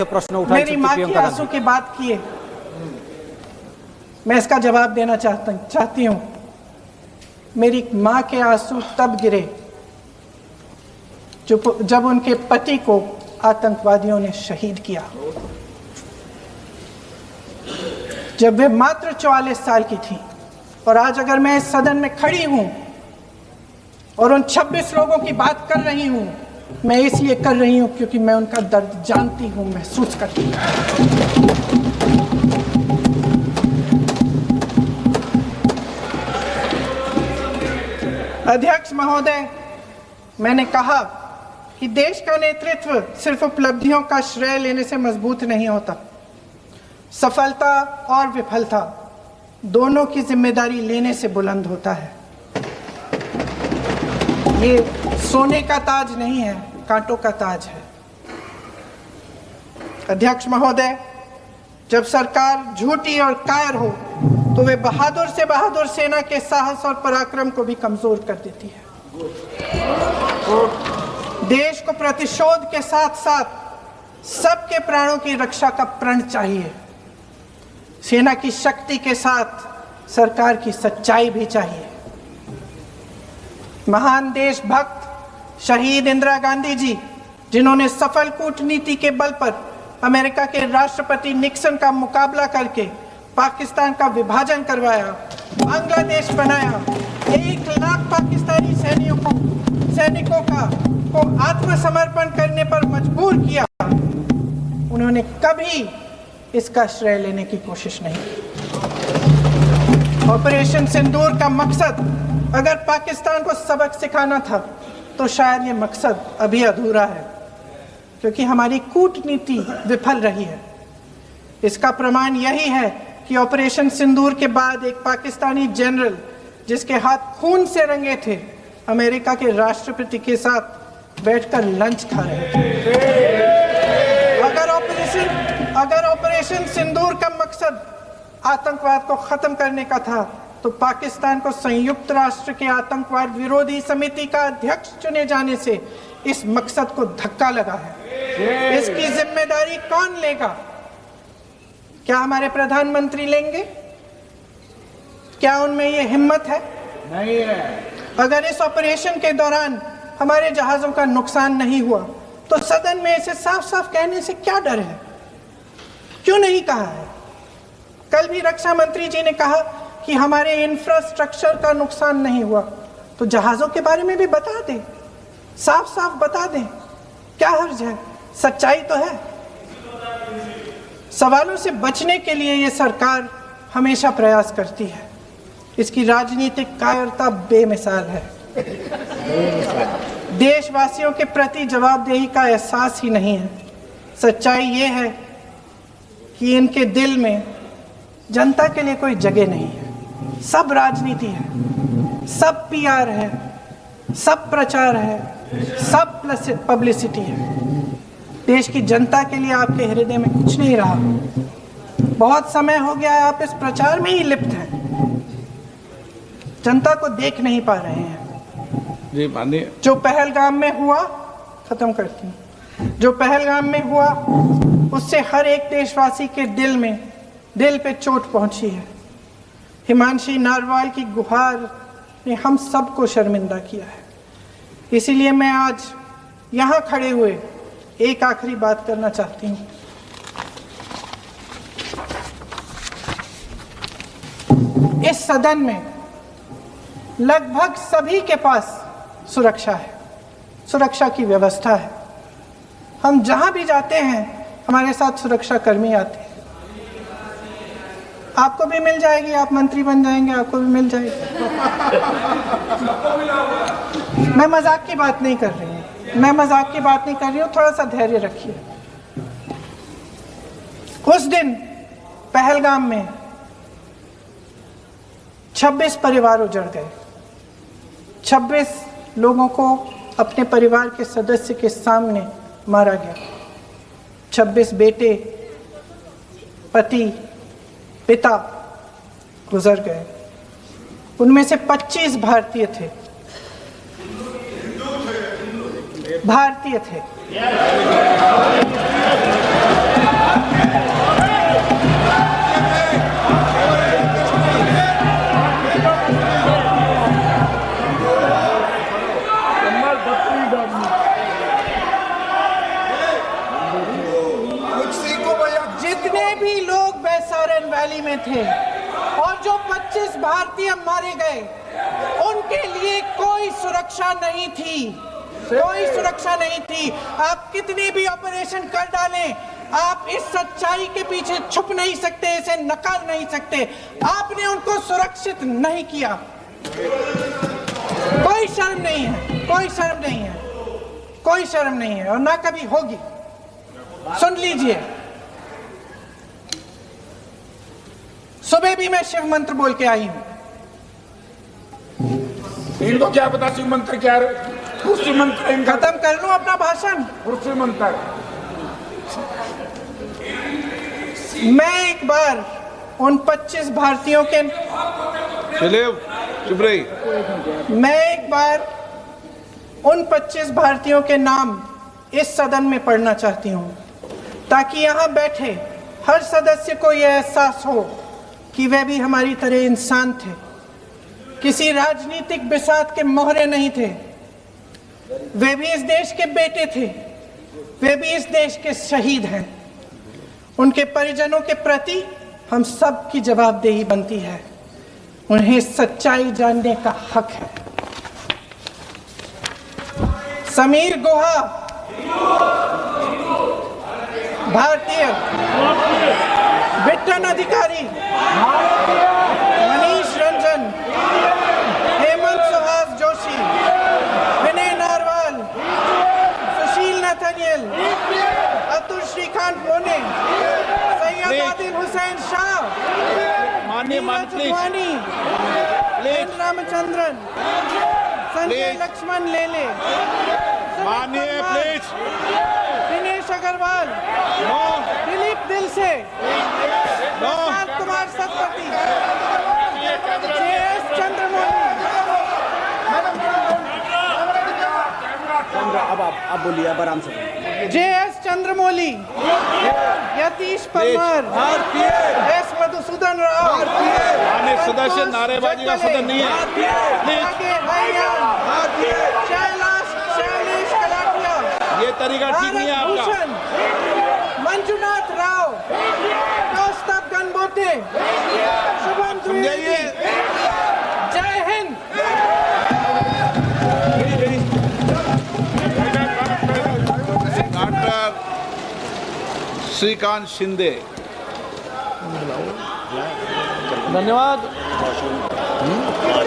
प्रश्न उठाए मेरी माँ की आंसू की बात किए, मैं इसका जवाब देना चाहती हूँ। मेरी माँ के आंसू तब गिरे जब उनके पति को आतंकवादियों ने शहीद किया, जब वे मात्र 44 साल की थी। और आज अगर मैं इस सदन में खड़ी हूँ और उन 26 लोगों की बात कर रही हूँ, मैं इसलिए कर रही हूँ क्योंकि मैं उनका दर्द जानती हूँ, महसूस करती हूँ। अध्यक्ष महोदय, मैंने कहा कि देश का नेतृत्व सिर्फ उपलब्धियों का श्रेय लेने से मजबूत नहीं होता। सफलता और विफलता दोनों की जिम्मेदारी लेने से बुलंद होता है। ये सोने का ताज नहीं है, कांटों का ताज है। अध्यक्ष महोदय, जब सरकार झूठी और कायर हो तो वे बहादुर से बहादुर सेना के साहस और पराक्रम को भी कमजोर कर देती है। देश को प्रतिशोध के साथ साथ सबके प्राणों की रक्षा का प्रण चाहिए। सेना की शक्ति के साथ सरकार की सच्चाई भी चाहिए। महान देशभक्त शहीद इंदिरा गांधी जी, जिन्होंने सफल कूटनीति के बल पर अमेरिका के राष्ट्रपति निक्सन का मुकाबला करके पाकिस्तान का विभाजन करवाया, बांग्लादेश बनाया, 1 लाख पाकिस्तानी सैनिकों को आत्मसमर्पण करने पर मजबूर किया, उन्होंने कभी इसका श्रेय लेने की कोशिश नहीं की। ऑपरेशन सिंदूर का मकसद अगर पाकिस्तान को सबक सिखाना था तो शायद ये मकसद अभी अधूरा है, क्योंकि हमारी कूटनीति विफल रही है। इसका प्रमाण यही है कि ऑपरेशन सिंदूर के बाद एक पाकिस्तानी जनरल, जिसके हाथ खून से रंगे थे, अमेरिका के राष्ट्रपति के साथ बैठकर लंच खा रहे थे। अगर ऑपरेशन सिंदूर का मकसद आतंकवाद को खत्म करने का था तो पाकिस्तान को संयुक्त राष्ट्र के आतंकवाद विरोधी समिति का अध्यक्ष चुने जाने से इस मकसद को धक्का लगा है। इसकी जिम्मेदारी कौन लेगा? क्या हमारे प्रधानमंत्री लेंगे? क्या उनमें ये हिम्मत है? नहीं है। अगर इस ऑपरेशन के दौरान हमारे जहाजों का नुकसान नहीं हुआ तो सदन में इसे साफ साफ कहने से क्या डर है? क्यों नहीं कहा है? कल भी रक्षा मंत्री जी ने कहा कि हमारे इंफ्रास्ट्रक्चर का नुकसान नहीं हुआ, तो जहाजों के बारे में भी बता दें, साफ साफ बता दें, क्या हर्ज है? सच्चाई तो है। सवालों से बचने के लिए ये सरकार हमेशा प्रयास करती है। इसकी राजनीतिक कायरता बेमिसाल है। देशवासियों के प्रति जवाबदेही का एहसास ही नहीं है। सच्चाई ये है कि इनके दिल में जनता के लिए कोई जगह नहीं है। सब राजनीति है, सब पीआर है, सब प्रचार है, सब पब्लिसिटी है। देश की जनता के लिए आपके हृदय में कुछ नहीं रहा। बहुत समय हो गया है आप इस प्रचार में ही लिप्त हैं, जनता को देख नहीं पा रहे हैं। जी माननीय, जो पहलगाम में हुआ, खत्म करती हूँ, जो पहलगाम में हुआ उससे हर एक देशवासी के दिल पे चोट पहुंची है। हिमांशी नारवाल की गुहार ने हम सबको शर्मिंदा किया है। इसीलिए मैं आज यहाँ खड़े हुए एक आखिरी बात करना चाहती हूँ। इस सदन में लगभग सभी के पास सुरक्षा है, सुरक्षा की व्यवस्था है। हम जहां भी जाते हैं हमारे साथ सुरक्षा कर्मी आते हैं। आपको भी मिल जाएगी, आप मंत्री बन जाएंगे, आपको भी मिल जाएगी। मैं मजाक की बात नहीं कर रही हूँ, थोड़ा सा धैर्य रखिए। उस दिन पहलगाम में 26 परिवार उजड़ गए। 26 लोगों को अपने परिवार के सदस्य के सामने मारा गया। 26 बेटे, पति, पिता गुजर गए। उनमें से 25 भारतीय थे। भारतीय थे। वैली में थे और जो 25 भारतीय मारे गए, उनके लिए कोई सुरक्षा नहीं थी, कोई सुरक्षा नहीं थी। आप कितनी भी ऑपरेशन कर डालें, आप इस सच्चाई के पीछे छुप नहीं सकते, इसे नकार नहीं सकते। आपने उनको सुरक्षित नहीं किया। कोई शर्म नहीं है, कोई शर्म नहीं है, कोई शर्म नहीं है और ना कभी होगी। सुन लीजिए, सुबह भी मैं शिव मंत्र बोल के आई हूं। इनको क्या पता शिव मंत्र क्या है? शिव मंत्र इनका खत्म कर लूं अपना भाषण। शिव मंत्र मैं एक बार उन 25 भारतीयों के चलिए चुप रही। मैं एक बार उन 25 भारतीयों के नाम इस सदन में पढ़ना चाहती हूं, ताकि यहां बैठे हर सदस्य को यह एहसास हो कि वे भी हमारी तरह इंसान थे, किसी राजनीतिक बिसात के मोहरे नहीं थे। वे भी इस देश के बेटे थे, वे भी इस देश के शहीद हैं। उनके परिजनों के प्रति हम सब की जवाबदेही बनती है। उन्हें सच्चाई जानने का हक है। समीर गुहा भारतीय, बिट्टन अधिकारी, मनीष रंजन, हेमंत सुहास जोशी, विनय नारवाल, सुशील नथनियल, अतुल श्रीकांत मोने, सैयद आदिल हुसैन शाह, माननीय चुवानी, एन रामचंद्रन, संजय लक्ष्मण लेले, माननीय प्लीज दिनेश अग्रवाल, दिलीप दिल से, प्रशांत कुमार सतपति, JS चंद्रमौली। अब आप बोलिए, अब आराम से। JS चंद्रमौली, यतीश परमार, S मधुसूदन राव, माननीय सदस्य, नारेबाजी का सदन नहीं है। शैलेश कलाटिया, ये तरीका ठीक नहीं है आपका। भूषण, मंजुनाथ राव, कौस्तभ गणबोटे, शुभम द्विवेदी। जय हिंद। डॉक्टर श्रीकांत शिंदे। धन्यवाद।